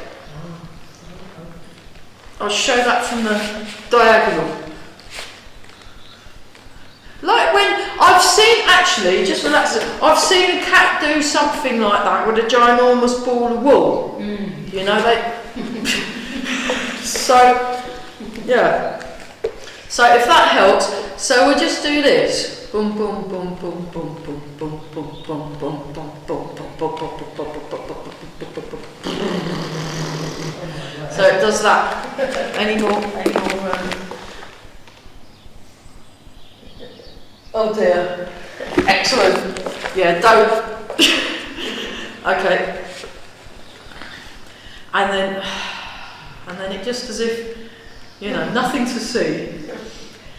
I'll show that from the diagonal. Like when I've seen, actually, just relax it, I've seen a cat do something like that with a ginormous ball of wool. You know, so, yeah. So if that helps, so we'll just do this. Boom, boom, boom, boom, boom, boom, boom, boom, boom, boom, boom, boom, boom, boom, boom. So it does that. Any more? Oh dear. Excellent. Yeah, don't. Okay. And then it just as if, you know, nothing to see.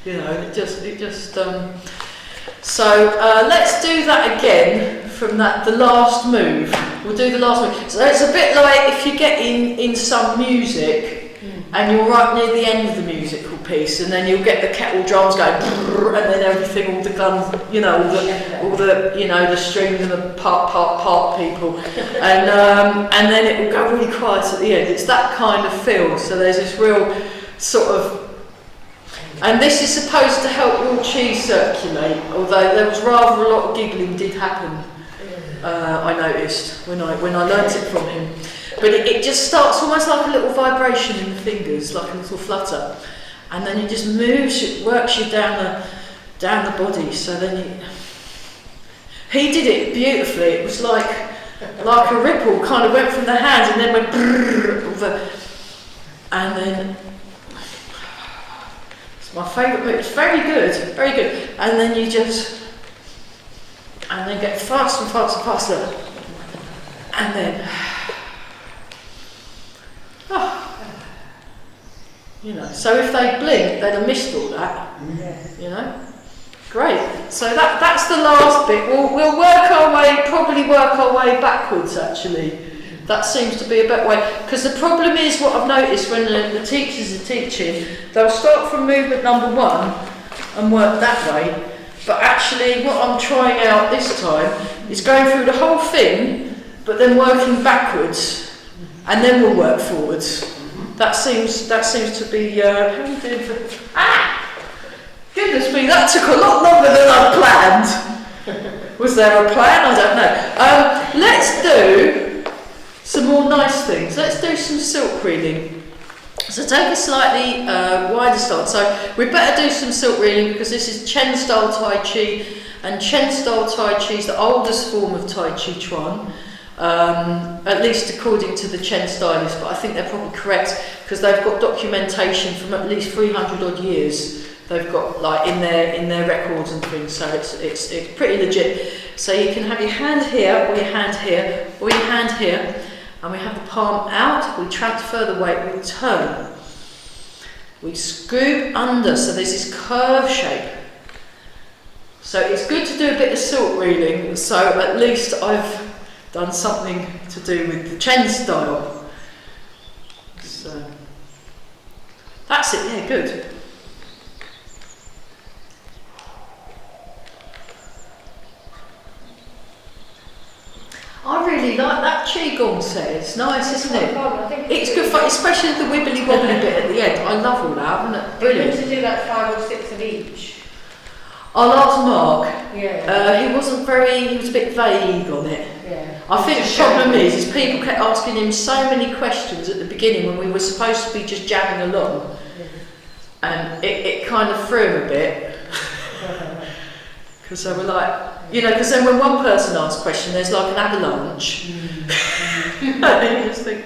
You know, it just. So let's do that again from the last move. We'll do the last move. So it's a bit like if you get in some music and you're right near the end of the musical piece, and then you'll get the kettle drums going, and then everything, all the guns, you know, all the you know, the strings and the part people, and then it will go really quiet at the end. It's that kind of feel. So there's this real sort of. And this is supposed to help your chi circulate, although there was rather a lot of giggling did happen, I noticed, when I learnt it from him. But it just starts almost like a little vibration in the fingers, like a little flutter. And then it just moves, works you down the body, so then he did it beautifully. It was like a ripple, kind of went from the hands and then went brrr, and then my favourite move. It's very good, very good. And then get faster and faster and faster. And then, you know. So if they blink, they'd have missed all that. You know. Great. So that's the last bit. We'll probably work our way backwards. Actually, that seems to be a better way. Because the problem is, what I've noticed when the teachers are teaching, they'll start from movement number 1 and work that way. But actually, what I'm trying out this time is going through the whole thing, but then working backwards, and then we'll work forwards. That seems to be. How are you doing for? Goodness me, that took a lot longer than I planned. Was there a plan? I don't know. Let's do some more nice things. Let's do some silk reeling. So take a slightly wider stance. So we better do some silk reeling because this is Chen style Tai Chi, and Chen style Tai Chi is the oldest form of Tai Chi Chuan, at least according to the Chen stylists, but I think they're probably correct because they've got documentation from at least 300 odd years. They've got like in their records and things, so it's pretty legit. So you can have your hand here, or your hand here, or your hand here. And we have the palm out, we transfer the weight, we turn. We scoop under, so there's this curve shape. So it's good to do a bit of silk reeling, so at least I've done something to do with the Chen style. So that's it, yeah, good. I really like that Yigong set. It's nice, isn't it? It's good fun, especially the wibbly wobbly bit at the end. I love all that, isn't it? Brilliant. We're going to do like 5 or 6 of each. I'll ask Mark. Yeah. He was a bit vague on it. Yeah. I think the problem is people kept asking him so many questions at the beginning when we were supposed to be just jabbing along. Yeah. And it kind of threw him a bit. Because they were like, you know, because then when one person asks a question, there's like an avalanche. And then you just think,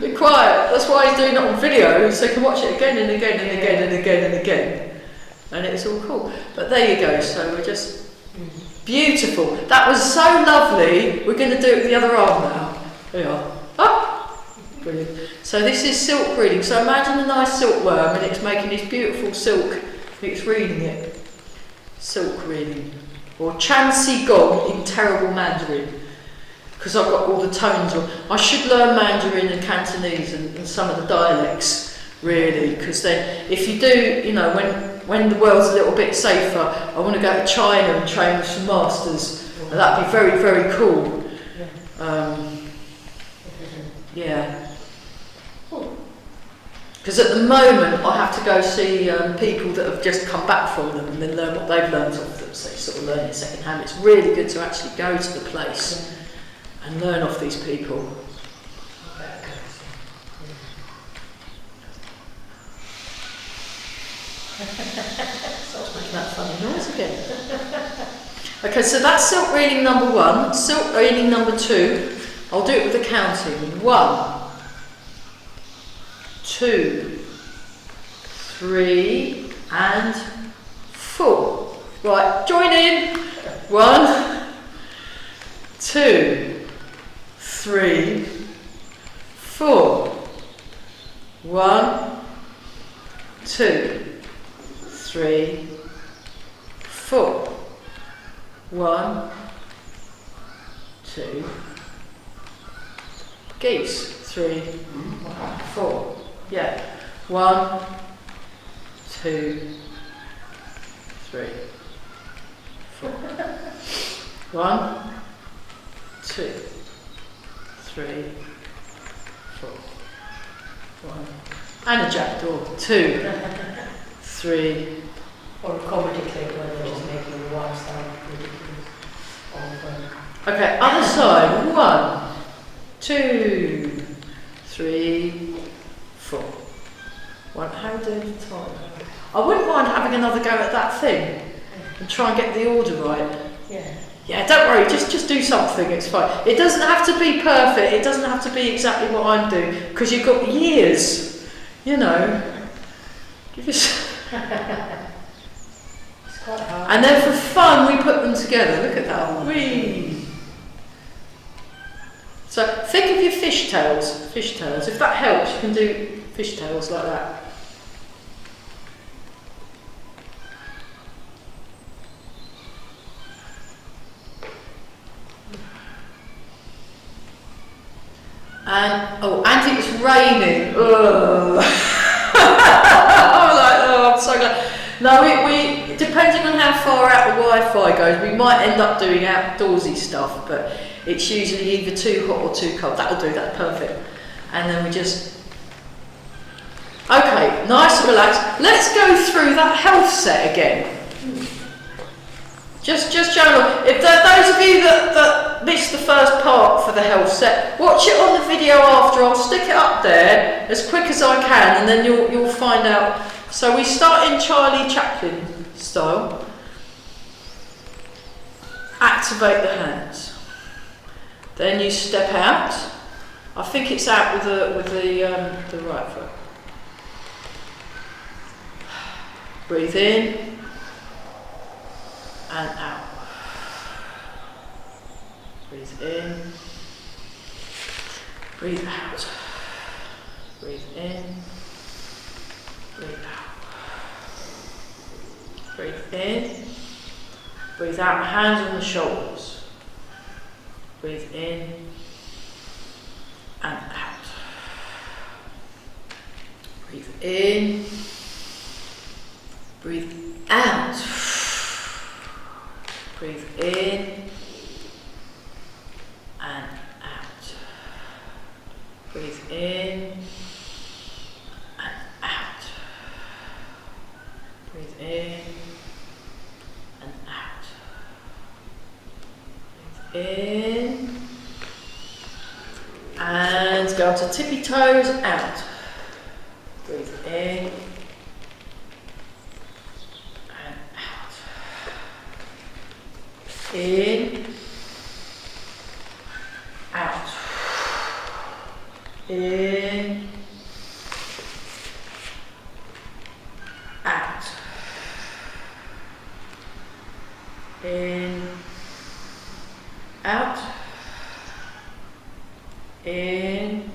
be quiet. That's why he's doing it on video, so you can watch it again and again and again and again and again. And it's all cool. But there you go, so we're just beautiful. That was so lovely. We're going to do it with the other arm now. There we are. Ah! Brilliant. So this is silk reeling. So imagine a nice silkworm and it's making this beautiful silk. It's reeling it. Silk reeling. or Chen Yigong in terrible Mandarin, because I've got all the tones wrong. I should learn Mandarin and Cantonese and some of the dialects, really, because then if you do, you know, when the world's a little bit safer, I want to go to China and train with some masters. And that'd be very, very cool. Yeah. Because at the moment I have to go see people that have just come back from them and then learn what they've learned off them, so you sort of learn it second hand. It's really good to actually go to the place and learn off these people. Starts making that funny noise again. Okay, so that's silk reading number 1. Silk reading number 2. I'll do it with the counting. 1, 2, 3, and 4. Right, join in. 1, 2, 3, 4. 1, 2, 3, 4. 1, 2. Geese. 3, 4. Yeah. 1, 2, 3, 4. 1, 2, 3, 4. 1. And a jackdaw. 2, 3. Or a comedy clip where they're just making the wife sound ridiculous. Okay, other side. 1, 2, 3, 4. How do the time? I wouldn't mind having another go at that thing and try and get the order right. Yeah. Yeah, don't worry, just do something, it's fine. It doesn't have to be perfect, it doesn't have to be exactly what I'm doing, because you've got years, you know. Give us. It's quite hard. And then for fun, we put them together. Look at that. Whee! So think of your fishtails. Fishtails. If that helps, you can do fishtails like that. And it was raining. Ugh. I'm so glad. No, we depending on how far out the Wi-Fi goes, we might end up doing outdoorsy stuff, but it's usually either too hot or too cold. That'll do, that's perfect. And then we just... Okay, nice and relaxed. Let's go through that health set again. Just general. If those of you that missed the first part for the health set, watch it on the video after. I'll stick it up there as quick as I can, and then you'll find out. So we start in Charlie Chaplin style. Activate the hands. Then you step out. I think it's out with the right foot. Breathe in and out. Breathe in. Breathe out. Breathe in. Breathe out. Breathe in. Breathe out, hands on the shoulders. Breathe in and out. Breathe in. Breathe out. Breathe in and out. Breathe in and out. Breathe in and out. Breathe in and go to tippy toes, out. Breathe in and out. In, out. In, out. In, out. In,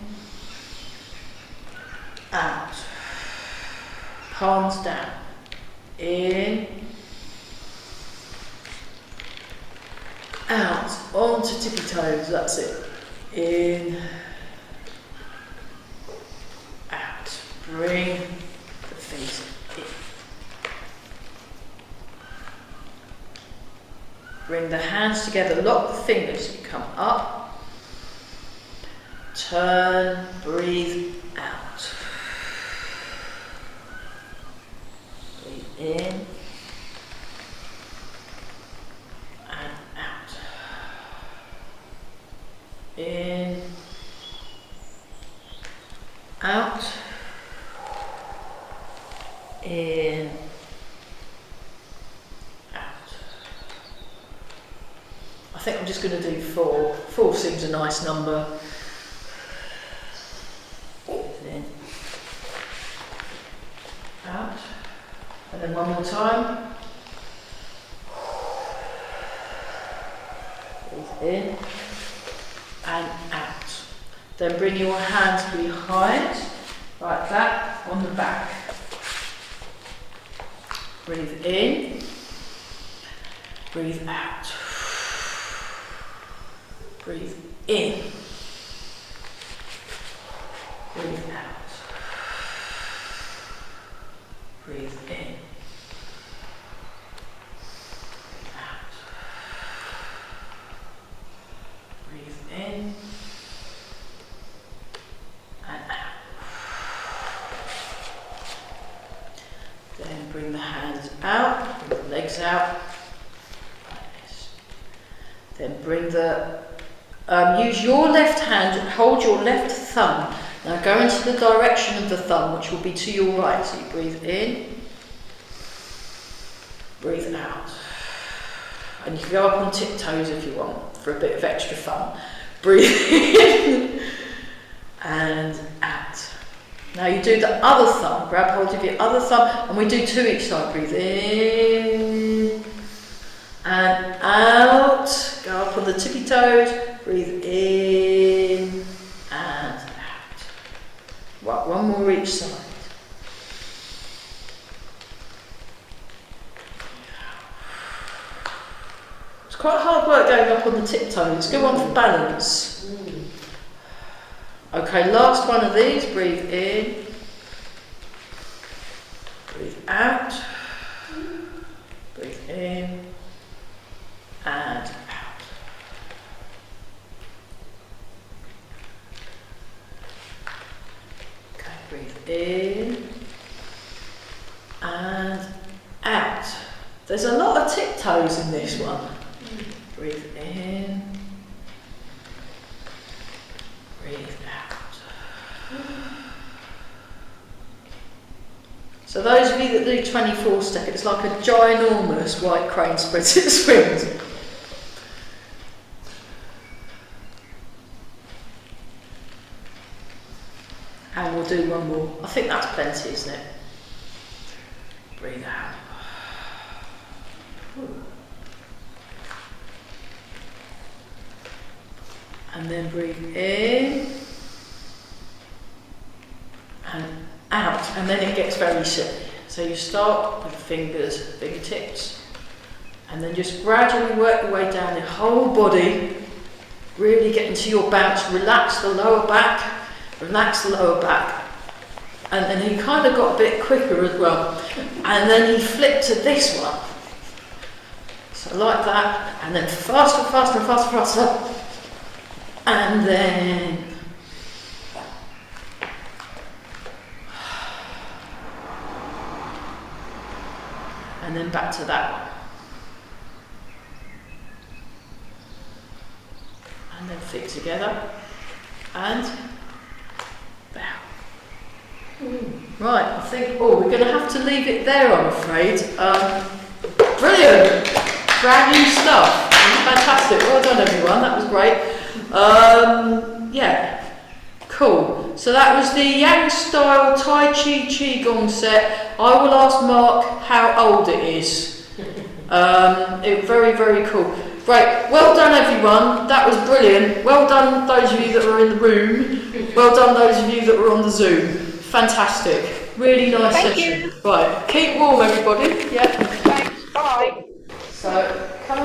out. Palms down. In, out, onto tippy toes, that's it. In, out, bring the feet in. Bring the hands together, lock the fingers, you come up, turn, breathe out. Breathe in. In, out, in, out. I think I'm just going to do 4. 4 seems a nice number. In, out, and then one more time. Breathe in. And out. Then bring your hands behind, like that, on the back. Breathe in, breathe out. Breathe in, breathe out. Breathe in. In and out. Then bring the hands out, bring the legs out, like this. Then bring the, use your left hand, hold your left thumb. Now go into the direction of the thumb, which will be to your right. So you breathe in, breathe out. And you can go up on tiptoes if you want, for a bit of extra fun. Breathe in and out. Now you do the other thumb, grab hold of your other thumb, and we do 2 each side. Breathe in and out. Go up on the tippy toes, breathe in and out. Right, one more each side. It's quite hard work going up on the tiptoes. Go on for balance. Okay, last one of these. Breathe in. Breathe out. Breathe in. And out. Okay, breathe in. And out. There's a lot of tiptoes in this one. Breathe in, breathe out. So those of you that do 24 step, it's like a ginormous white crane spreads its wings. And we'll do one more. I think that's plenty, isn't it? Breathe out. And then breathe in and out, and then it gets very silly. So you start with fingers, fingertips, and then just gradually work your way down your whole body, really get into your bounce, relax the lower back, and then he kind of got a bit quicker as well, and then he flipped to this one. So like that, and then faster, faster, faster, faster. And then back to that one. And then feet together and bow. Right, I think, we're going to have to leave it there, I'm afraid. Brilliant! Brand new stuff. Fantastic. Well done, everyone. That was great. Yeah, cool. So that was the Yang style Tai Chi Qigong set. I will ask Mark how old it is. Very, very cool. Great. Well done, everyone. That was brilliant. Well done, those of you that were in the room. Well done, those of you that were on the Zoom. Fantastic. Really nice session. Right. Keep warm, everybody. Yeah. Thanks. Bye. So, come on.